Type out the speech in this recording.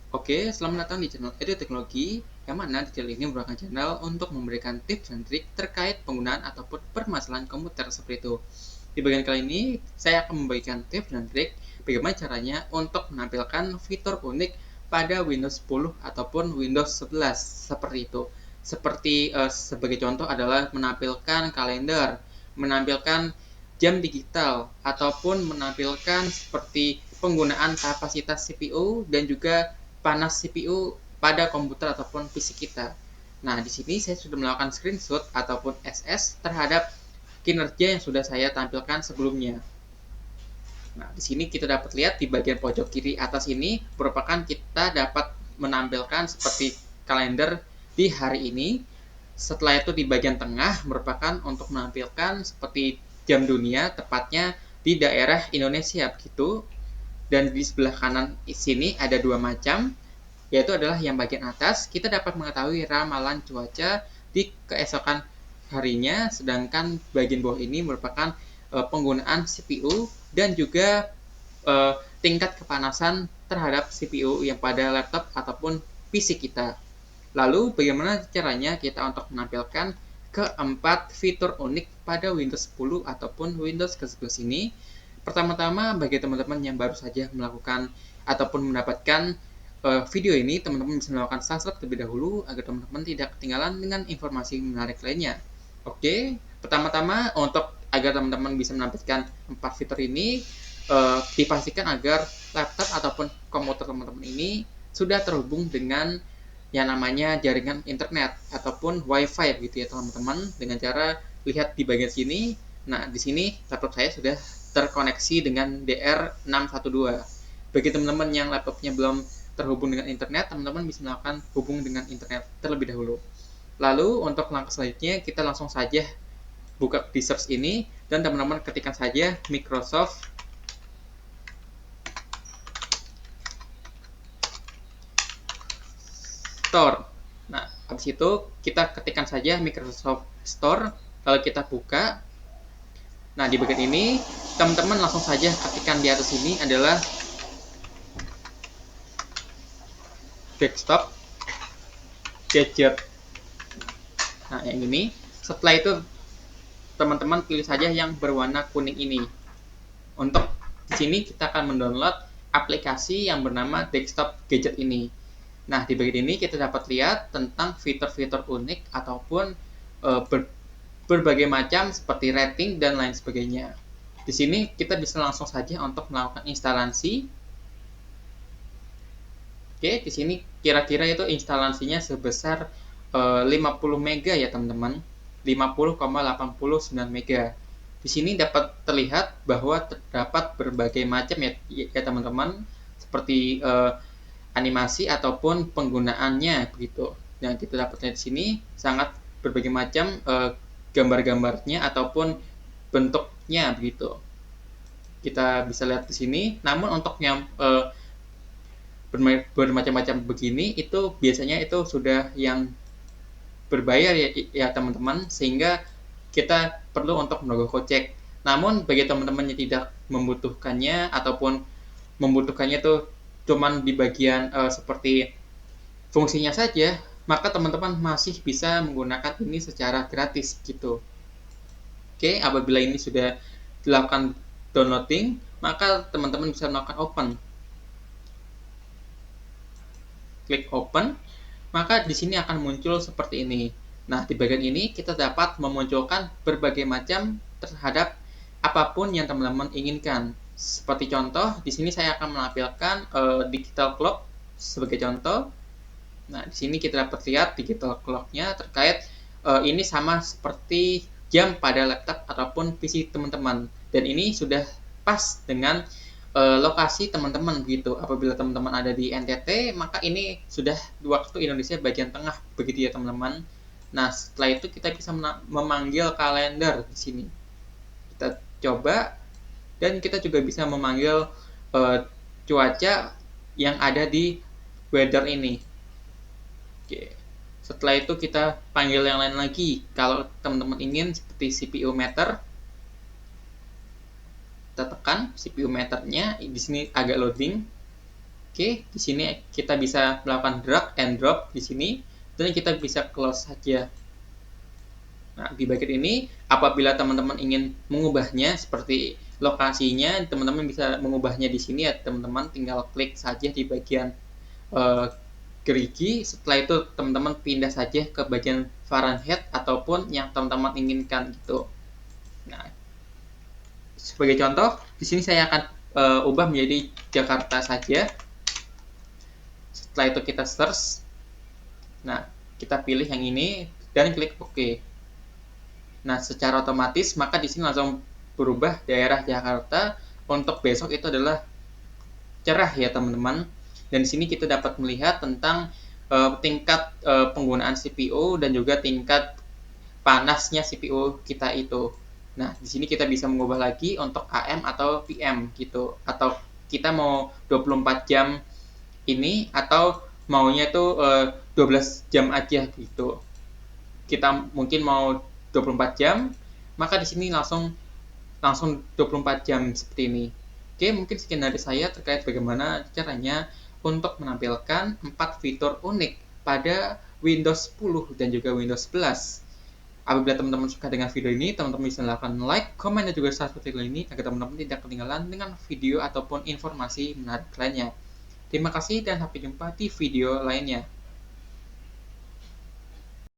Oke, selamat datang di channel Edu Teknologi, yang mana di channel ini merupakan channel untuk memberikan tips dan trik terkait penggunaan ataupun permasalahan komputer seperti itu. Di bagian kali ini, saya akan membagikan tips dan trik bagaimana caranya untuk menampilkan fitur unik pada Windows 10 ataupun Windows 11 seperti itu. Seperti sebagai contoh adalah menampilkan kalender, menampilkan jam digital, ataupun menampilkan seperti penggunaan kapasitas CPU dan juga panas CPU pada komputer ataupun PC kita. Nah, di sini saya sudah melakukan screenshot ataupun SS terhadap kinerja yang sudah saya tampilkan sebelumnya. Nah, di sini kita dapat lihat di bagian pojok kiri atas ini merupakan kita dapat menampilkan seperti kalender di hari ini. Setelah itu di bagian tengah merupakan untuk menampilkan seperti jam dunia, tepatnya di daerah Indonesia begitu. Dan di sebelah kanan sini ada dua macam, yaitu adalah yang bagian atas kita dapat mengetahui ramalan cuaca di keesokan harinya, sedangkan bagian bawah ini merupakan penggunaan CPU dan juga tingkat kepanasan terhadap CPU yang pada laptop ataupun PC kita. Lalu bagaimana caranya kita untuk menampilkan keempat fitur unik pada Windows 10 ataupun Windows ke-11 ini? Pertama-tama bagi teman-teman yang baru saja melakukan ataupun mendapatkan video ini, teman-teman bisa melakukan subscribe terlebih dahulu agar teman-teman tidak ketinggalan dengan informasi menarik lainnya. Oke, pertama-tama untuk agar teman-teman bisa mendapatkan 4 fitur ini, dipastikan agar laptop ataupun komputer teman-teman ini sudah terhubung dengan yang namanya jaringan internet ataupun WiFi gitu ya teman-teman, dengan cara lihat di bagian sini. Nah, di sini laptop saya sudah terkoneksi dengan DR612. Bagi teman-teman yang laptopnya belum terhubung dengan internet, teman-teman bisa melakukan hubung dengan internet terlebih dahulu. Lalu untuk langkah selanjutnya kita langsung saja buka di search ini dan teman-teman ketikkan saja Microsoft Store. Nah, habis itu kita ketikkan saja Microsoft Store, lalu kita buka. Nah, di bagian ini teman-teman langsung saja ketikkan di atas ini adalah desktop gadget. Nah, yang ini. Setelah itu teman-teman pilih saja yang berwarna kuning ini. Untuk di sini kita akan mendownload aplikasi yang bernama desktop gadget ini. Nah, di bagian ini kita dapat lihat tentang fitur-fitur unik ataupun berbagai macam seperti rating dan lain sebagainya. Di sini kita bisa langsung saja untuk melakukan instalasi. Oke, di sini kira-kira itu instalasinya sebesar 50 mega ya teman-teman. 50,89 mega. Di sini dapat terlihat bahwa terdapat berbagai macam ya teman-teman, seperti animasi ataupun penggunaannya begitu. Yang kita dapat lihat di sini sangat berbagai macam gambar-gambarnya ataupun bentuknya begitu. Kita bisa lihat di sini. Namun untuk yang bermacam-macam begini itu biasanya itu sudah yang berbayar ya teman-teman, sehingga kita perlu untuk merogoh kocek. Namun bagi teman-teman yang tidak membutuhkannya ataupun membutuhkannya itu cuman di bagian seperti fungsinya saja, maka teman-teman masih bisa menggunakan ini secara gratis gitu. Oke, apabila ini sudah dilakukan downloading, maka teman-teman bisa melakukan open. Klik open, maka di sini akan muncul seperti ini. Nah, di bagian ini kita dapat memunculkan berbagai macam terhadap apapun yang teman-teman inginkan. Seperti contoh, di sini saya akan menampilkan digital clock sebagai contoh. Nah, di sini kita dapat lihat digital clock-nya terkait ini sama seperti jam pada laptop ataupun PC teman-teman. Dan ini sudah pas dengan lokasi teman-teman begitu. Apabila teman-teman ada di NTT, maka ini sudah waktu Indonesia bagian tengah begitu ya teman-teman. Nah, setelah itu kita bisa memanggil kalender di sini. Kita coba dan kita juga bisa memanggil cuaca yang ada di weather ini. Oke. Setelah itu kita panggil yang lain lagi. Kalau teman-teman ingin seperti CPU meter, kita tekan CPU meternya. Di sini agak loading. Oke, di sini kita bisa melakukan drag and drop di sini dan kita bisa close saja. Nah, di bagian ini apabila teman-teman ingin mengubahnya seperti lokasinya, teman-teman bisa mengubahnya di sini ya, teman-teman tinggal klik saja di bagian gerigi. Setelah itu teman-teman pindah saja ke bagian Fahrenheit ataupun yang teman-teman inginkan gitu. Nah, sebagai contoh, di sini saya akan ubah menjadi Jakarta saja. Setelah itu kita search. Nah, kita pilih yang ini dan klik OK. Nah, secara otomatis maka di sini langsung berubah daerah Jakarta untuk besok itu adalah cerah ya teman-teman. Dan di sini kita dapat melihat tentang tingkat penggunaan CPU dan juga tingkat panasnya CPU kita itu. Nah, di sini kita bisa mengubah lagi untuk AM atau PM gitu. Atau kita mau 24 jam ini atau maunya itu 12 jam aja gitu. Kita mungkin mau 24 jam, maka di sini langsung 24 jam seperti ini. Oke, mungkin sekian dari saya terkait bagaimana caranya untuk menampilkan 4 fitur unik pada Windows 10 dan juga Windows 11. Apabila teman-teman suka dengan video ini, teman-teman bisa lakukan like, komen, dan juga subscribe video ini agar teman-teman tidak ketinggalan dengan video ataupun informasi menarik lainnya. Terima kasih dan sampai jumpa di video lainnya.